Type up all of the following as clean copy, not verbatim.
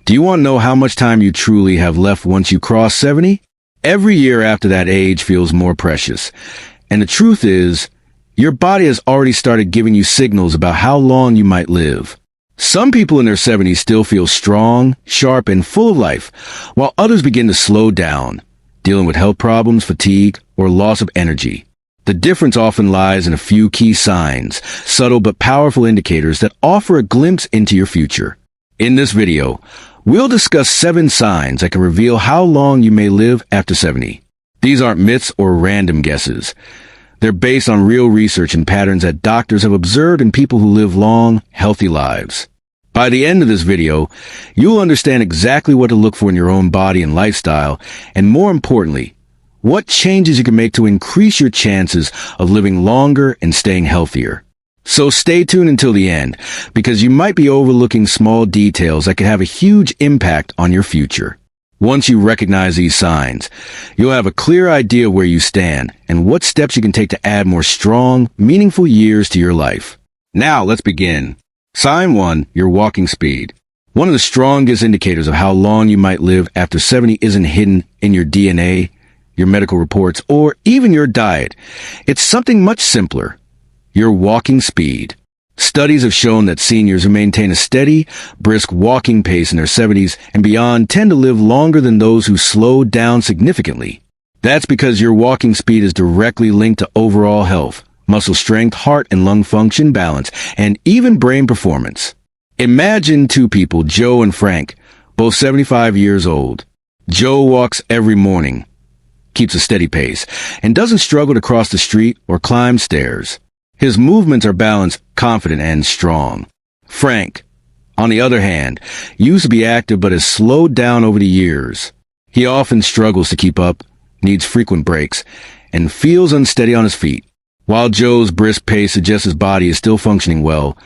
Do you want to know how much time you truly have left once you cross 70? Every year after that age feels more precious. And the truth is, your body has already started giving you signals about how long you might live. Some people in their 70s still feel strong, sharp, and full of life, while others begin to slow down, dealing with health problems, fatigue, or loss of energy. The difference often lies in a few key signs, subtle but powerful indicators that offer a glimpse into your future. In this video, we'll discuss 7 signs that can reveal how long you may live after 70. These aren't myths or random guesses. They're based on real research and patterns that doctors have observed in people who live long, healthy lives. By the end of this video, you'll understand exactly what to look for in your own body and lifestyle, and more importantly, what changes you can make to increase your chances of living longer and staying healthier. So stay tuned until the end, because you might be overlooking small details that could have a huge impact on your future. Once you recognize these signs, you'll have a clear idea where you stand and what steps you can take to add more strong, meaningful years to your life. Now, let's begin. Sign 1, your walking speed. One of the strongest indicators of how long you might live after 70 isn't hidden in your DNA, your medical reports, or even your diet. It's something much simpler. Your walking speed. Studies have shown that seniors who maintain a steady, brisk walking pace in their 70s and beyond tend to live longer than those who slow down significantly. That's because your walking speed is directly linked to overall health, muscle strength, heart and lung function, balance, and even brain performance. Imagine 2 people, Joe and Frank, both 75 years old. Joe walks every morning, keeps a steady pace, and doesn't struggle to cross the street or climb stairs. His movements are balanced, confident, and strong. Frank, on the other hand, used to be active but has slowed down over the years. He often struggles to keep up, needs frequent breaks, and feels unsteady on his feet. While Joe's brisk pace suggests his body is still functioning well,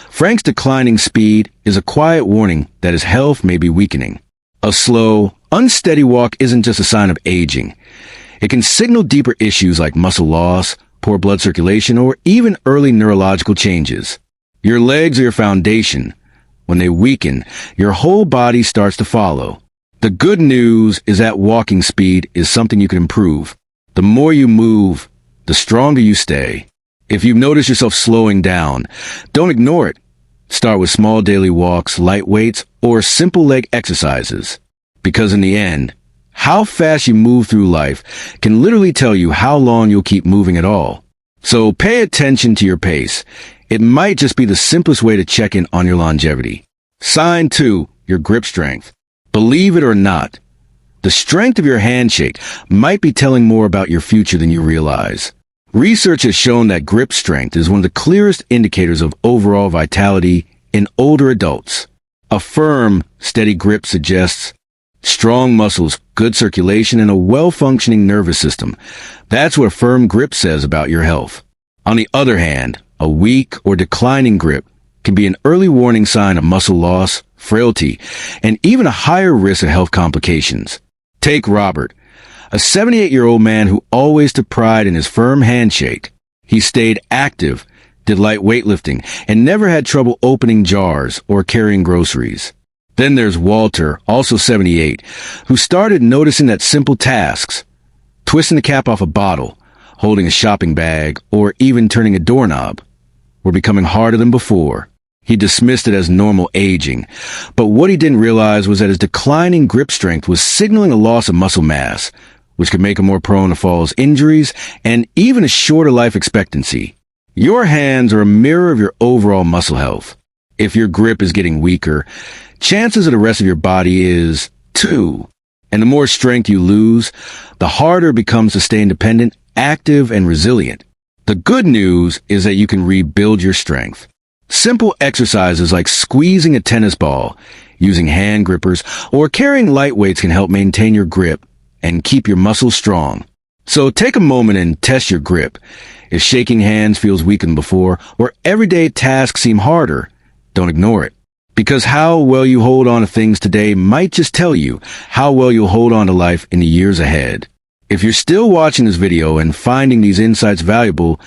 Frank's declining speed is a quiet warning that his health may be weakening. A slow, unsteady walk isn't just a sign of aging. It can signal deeper issues like muscle loss, poor blood circulation, or even early neurological changes. Your legs are your foundation. When they weaken, your whole body starts to follow. The good news is that walking speed is something you can improve. The more you move, the stronger you stay. If you've noticed yourself slowing down, don't ignore it. Start with small daily walks, light weights, or simple leg exercises. Because in the end, how fast you move through life can literally tell you how long you'll keep moving at all. So pay attention to your pace. It might just be the simplest way to check in on your longevity. Sign 2, your grip strength. Believe it or not, the strength of your handshake might be telling more about your future than you realize. Research has shown that grip strength is one of the clearest indicators of overall vitality in older adults. A firm, steady grip suggests strong muscles, good circulation, and a well-functioning nervous system. That's what a firm grip says about your health. On the other hand, a weak or declining grip can be an early warning sign of muscle loss, frailty, and even a higher risk of health complications. Take Robert, a 78-year-old man who always took pride in his firm handshake. He stayed active, did light weightlifting, and never had trouble opening jars or carrying groceries. Then there's Walter, also 78, who started noticing that simple tasks, twisting the cap off a bottle, holding a shopping bag, or even turning a doorknob, were becoming harder than before. He dismissed it as normal aging, but what he didn't realize was that his declining grip strength was signaling a loss of muscle mass, which could make him more prone to falls, injuries, and even a shorter life expectancy. Your hands are a mirror of your overall muscle health. If your grip is getting weaker, chances of the rest of your body is too. And the more strength you lose, the harder it becomes to stay independent, active, and resilient. The good news is that you can rebuild your strength. Simple exercises like squeezing a tennis ball, using hand grippers, or carrying light weights can help maintain your grip and keep your muscles strong. So take a moment and test your grip. If shaking hands feels weaker than before, or everyday tasks seem harder, don't ignore it. Because how well you hold on to things today might just tell you how well you'll hold on to life in the years ahead. If you're still watching this video and finding these insights valuable,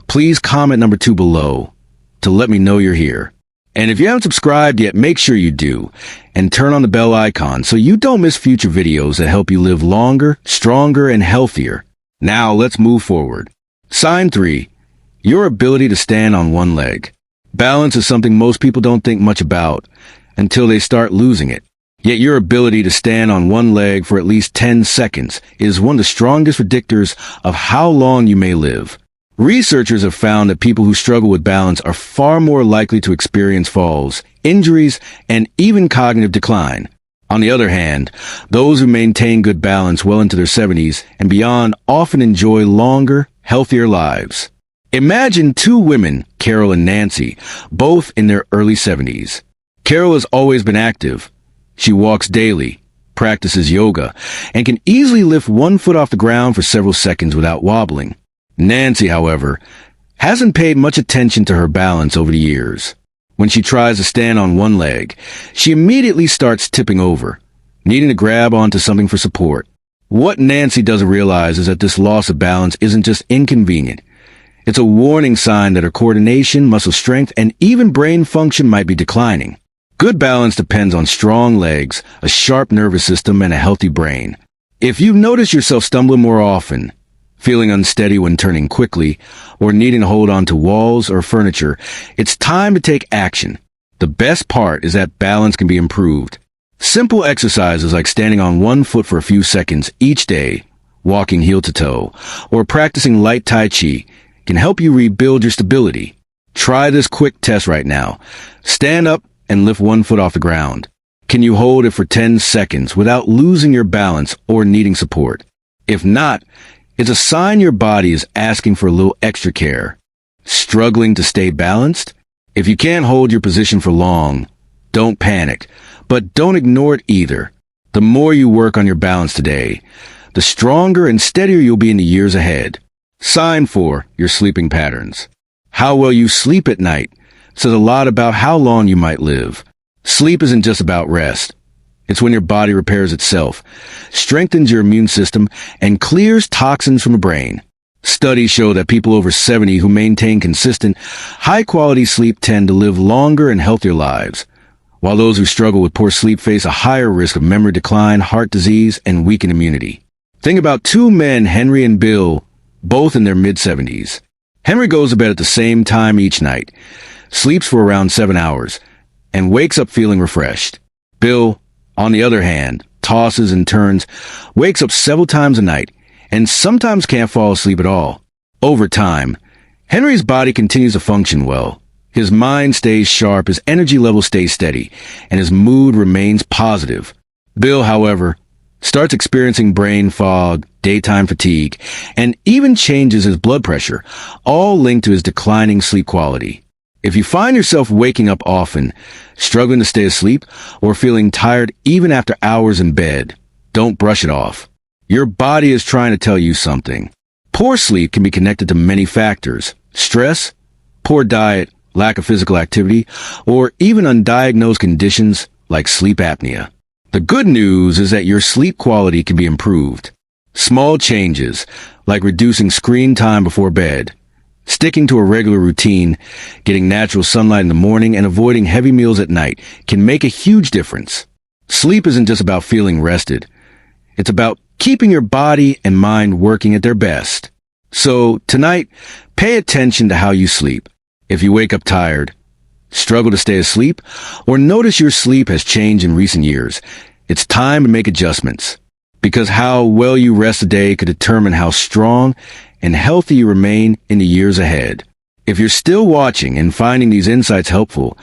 please comment number 2 below to let me know you're here. And if you haven't subscribed yet, make sure you do. And turn on the bell icon so you don't miss future videos that help you live longer, stronger, and healthier. Now let's move forward. Sign 3. Your ability to stand on one leg. Balance is something most people don't think much about until they start losing it. Yet your ability to stand on one leg for at least 10 seconds is one of the strongest predictors of how long you may live. Researchers have found that people who struggle with balance are far more likely to experience falls, injuries, and even cognitive decline. On the other hand, those who maintain good balance well into their 70s and beyond often enjoy longer, healthier lives. Imagine two women, Carol and Nancy, both in their early 70s. Carol has always been active. She walks daily, practices yoga, and can easily lift one foot off the ground for several seconds without wobbling. Nancy, however, hasn't paid much attention to her balance over the years. When she tries to stand on one leg, she immediately starts tipping over, needing to grab onto something for support. What Nancy doesn't realize is that this loss of balance isn't just inconvenient. It's a warning sign that her coordination, muscle strength, and even brain function might be declining. Good balance depends on strong legs, a sharp nervous system, and a healthy brain. If you notice yourself stumbling more often, feeling unsteady when turning quickly, or needing to hold on to walls or furniture, it's time to take action. The best part is that balance can be improved. Simple exercises like standing on one foot for a few seconds each day, walking heel to toe, or practicing light Tai Chi can help you rebuild your stability. Try this quick test right now. Stand up and lift one foot off the ground. Can you hold it for 10 seconds without losing your balance or needing support? If not, it's a sign your body is asking for a little extra care. Struggling to stay balanced? If you can't hold your position for long, don't panic, but don't ignore it either. The more you work on your balance today, the stronger and steadier you'll be in the years ahead. Sign 4. Your sleeping patterns. How well you sleep at night says a lot about how long you might live. Sleep isn't just about rest. It's when your body repairs itself, strengthens your immune system, and clears toxins from the brain. Studies show that people over 70 who maintain consistent, high-quality sleep tend to live longer and healthier lives, while those who struggle with poor sleep face a higher risk of memory decline, heart disease, and weakened immunity. Think about two men, Henry and Bill, both in their mid-70s. Henry goes to bed at the same time each night, sleeps for around 7 hours, and wakes up feeling refreshed. Bill, on the other hand, tosses and turns, wakes up several times a night, and sometimes can't fall asleep at all. Over time, Henry's body continues to function well. His mind stays sharp, his energy level stays steady, and his mood remains positive. Bill, however, starts experiencing brain fog, daytime fatigue, and even changes his blood pressure, all linked to his declining sleep quality. If you find yourself waking up often, struggling to stay asleep, or feeling tired even after hours in bed, don't brush it off. Your body is trying to tell you something. Poor sleep can be connected to many factors: stress, poor diet, lack of physical activity, or even undiagnosed conditions like sleep apnea. The good news is that your sleep quality can be improved. Small changes, like reducing screen time before bed, sticking to a regular routine, getting natural sunlight in the morning, and avoiding heavy meals at night can make a huge difference. Sleep isn't just about feeling rested. It's about keeping your body and mind working at their best. So, tonight, pay attention to how you sleep. If you wake up tired, struggle to stay asleep, or notice your sleep has changed in recent years, it's time to make adjustments. Because how well you rest a day could determine how strong and healthy you remain in the years ahead. If you're still watching and finding these insights helpful,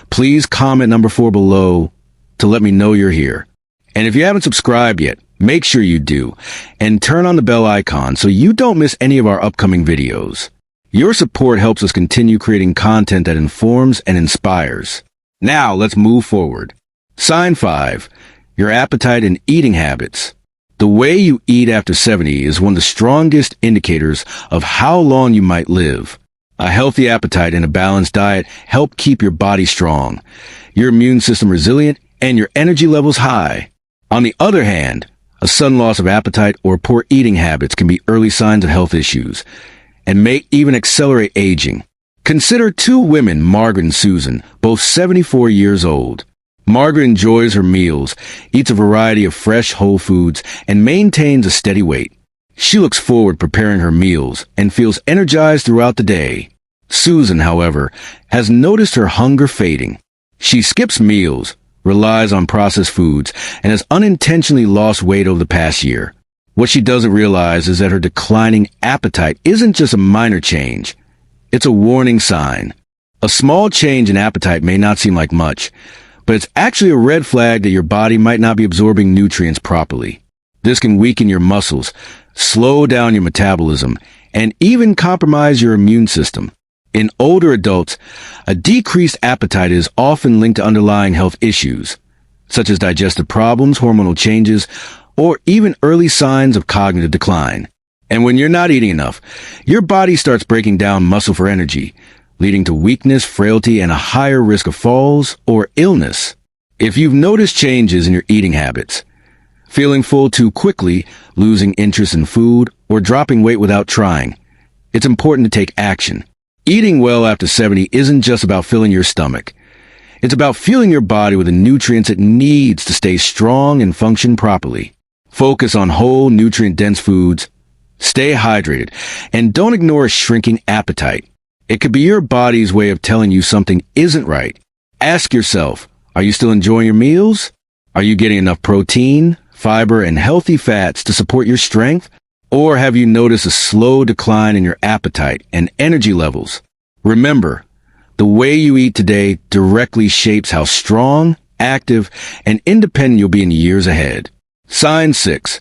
please comment number 4 below to let me know you're here. And if you haven't subscribed yet, make sure you do, and turn on the bell icon so you don't miss any of our upcoming videos. Your support helps us continue creating content that informs and inspires. Now let's move forward. Sign 5. Your appetite and eating habits. The way you eat after 70 is one of the strongest indicators of how long you might live. A healthy appetite and a balanced diet help keep your body strong, your immune system resilient, and your energy levels high. On the other hand, a sudden loss of appetite or poor eating habits can be early signs of health issues and may even accelerate aging. Consider two women, Margaret and Susan, both 74 years old. Margaret enjoys her meals, eats a variety of fresh whole foods, and maintains a steady weight. She looks forward to preparing her meals and feels energized throughout the day. Susan, however, has noticed her hunger fading. She skips meals, relies on processed foods, and has unintentionally lost weight over the past year. What she doesn't realize is that her declining appetite isn't just a minor change. It's a warning sign. A small change in appetite may not seem like much, but it's actually a red flag that your body might not be absorbing nutrients properly. This can weaken your muscles, slow down your metabolism, and even compromise your immune system. In older adults, a decreased appetite is often linked to underlying health issues, such as digestive problems, hormonal changes, or even early signs of cognitive decline. And when you're not eating enough, your body starts breaking down muscle for energy, leading to weakness, frailty, and a higher risk of falls or illness. If you've noticed changes in your eating habits, feeling full too quickly, losing interest in food, or dropping weight without trying, it's important to take action. Eating well after 70 isn't just about filling your stomach. It's about fueling your body with the nutrients it needs to stay strong and function properly. Focus on whole, nutrient-dense foods, stay hydrated, and don't ignore a shrinking appetite. It could be your body's way of telling you something isn't right. Ask yourself, are you still enjoying your meals? Are you getting enough protein, fiber, and healthy fats to support your strength? Or have you noticed a slow decline in your appetite and energy levels? Remember, the way you eat today directly shapes how strong, active, and independent you'll be in the years ahead. Sign 6.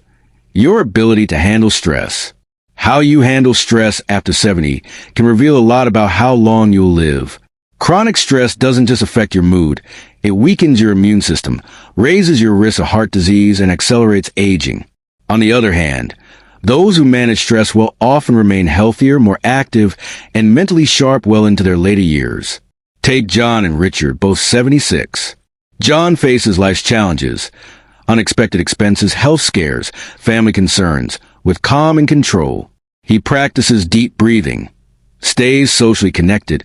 Your ability to handle stress. How you handle stress after 70 can reveal a lot about how long you'll live. Chronic stress doesn't just affect your mood. It weakens your immune system, raises your risk of heart disease, and accelerates aging. On the other hand, those who manage stress will often remain healthier, more active, and mentally sharp well into their later years. Take John and Richard, both 76. John faces life's challenges, unexpected expenses, health scares, family concerns, with calm and control. He practices deep breathing, stays socially connected,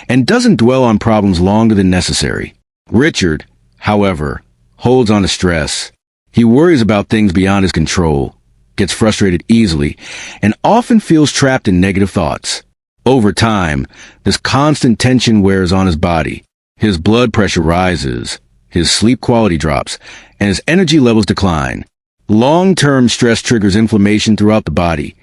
and doesn't dwell on problems longer than necessary. Richard, however, holds on to stress. He worries about things beyond his control, gets frustrated easily, and often feels trapped in negative thoughts. Over time, this constant tension wears on his body. His blood pressure rises, his sleep quality drops, and his energy levels decline. Long-term stress triggers inflammation throughout the body,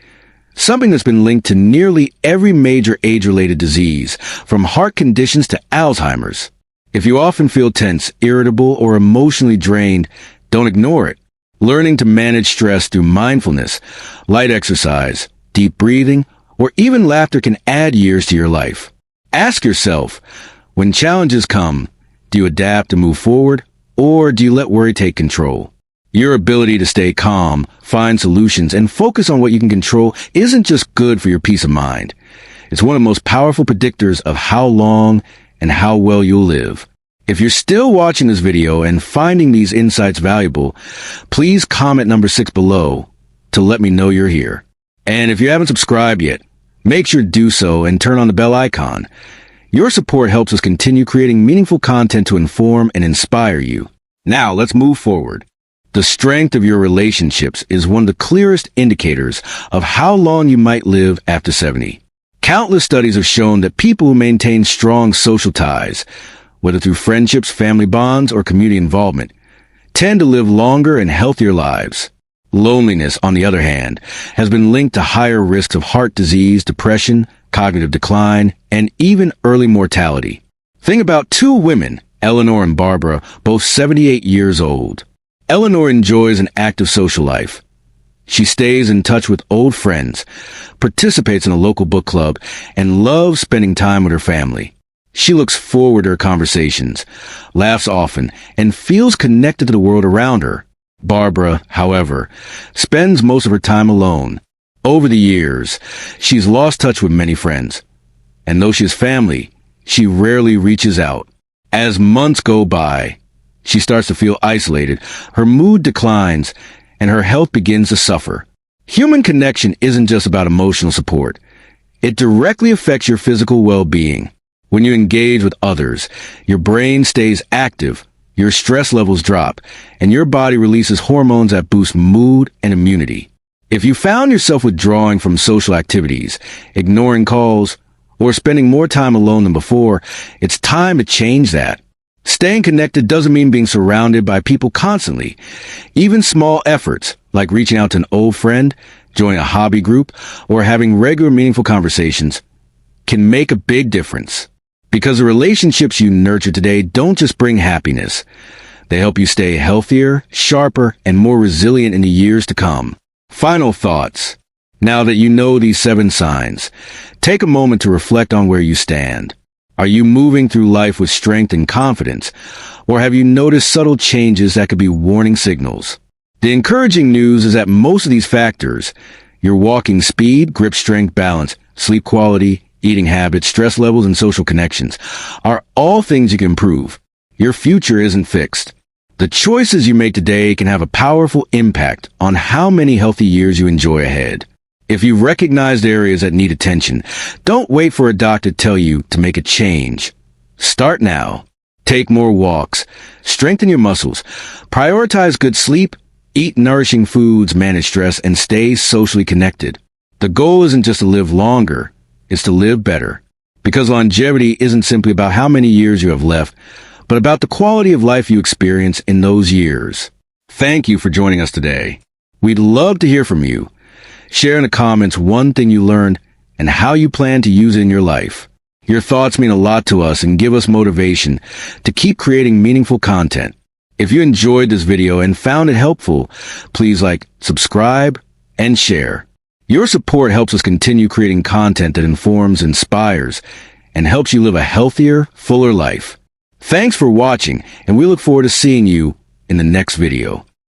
something that's been linked to nearly every major age-related disease, from heart conditions to Alzheimer's. If you often feel tense, irritable, or emotionally drained, don't ignore it. Learning to manage stress through mindfulness, light exercise, deep breathing, or even laughter can add years to your life. Ask yourself, when challenges come, do you adapt and move forward, or do you let worry take control? Your ability to stay calm, find solutions, and focus on what you can control isn't just good for your peace of mind. It's one of the most powerful predictors of how long and how well you'll live. If you're still watching this video and finding these insights valuable, please comment number 6 below to let me know you're here. And if you haven't subscribed yet, make sure to do so and turn on the bell icon. Your support helps us continue creating meaningful content to inform and inspire you. Now, let's move forward. The strength of your relationships is one of the clearest indicators of how long you might live after 70. Countless studies have shown that people who maintain strong social ties, whether through friendships, family bonds, or community involvement, tend to live longer and healthier lives. Loneliness, on the other hand, has been linked to higher risks of heart disease, depression, cognitive decline, and even early mortality. Think about two women, Eleanor and Barbara, both 78 years old. Eleanor enjoys an active social life. She stays in touch with old friends, participates in a local book club, and loves spending time with her family. She looks forward to her conversations, laughs often, and feels connected to the world around her. Barbara, however, spends most of her time alone. Over the years, she's lost touch with many friends, and though she has family, she rarely reaches out. As months go by, she starts to feel isolated, her mood declines, and her health begins to suffer. Human connection isn't just about emotional support. It directly affects your physical well-being. When you engage with others, your brain stays active, your stress levels drop, and your body releases hormones that boost mood and immunity. If you found yourself withdrawing from social activities, ignoring calls, or spending more time alone than before, it's time to change that. Staying connected doesn't mean being surrounded by people constantly. Even small efforts, like reaching out to an old friend, joining a hobby group, or having regular meaningful conversations, can make a big difference. Because the relationships you nurture today don't just bring happiness. They help you stay healthier, sharper, and more resilient in the years to come. Final thoughts. Now that you know these 7 signs, take a moment to reflect on where you stand. Are you moving through life with strength and confidence, or have you noticed subtle changes that could be warning signals? The encouraging news is that most of these factors, your walking speed, grip strength, balance, sleep quality, eating habits, stress levels, and social connections, are all things you can improve. Your future isn't fixed. The choices you make today can have a powerful impact on how many healthy years you enjoy ahead. If you've recognized areas that need attention, don't wait for a doctor to tell you to make a change. Start now. Take more walks. Strengthen your muscles. Prioritize good sleep. Eat nourishing foods, manage stress, and stay socially connected. The goal isn't just to live longer, it's to live better. Because longevity isn't simply about how many years you have left, but about the quality of life you experience in those years. Thank you for joining us today. We'd love to hear from you. Share in the comments one thing you learned and how you plan to use it in your life. Your thoughts mean a lot to us and give us motivation to keep creating meaningful content. If you enjoyed this video and found it helpful, please like, subscribe, and share. Your support helps us continue creating content that informs, inspires, and helps you live a healthier, fuller life. Thanks for watching, and we look forward to seeing you in the next video.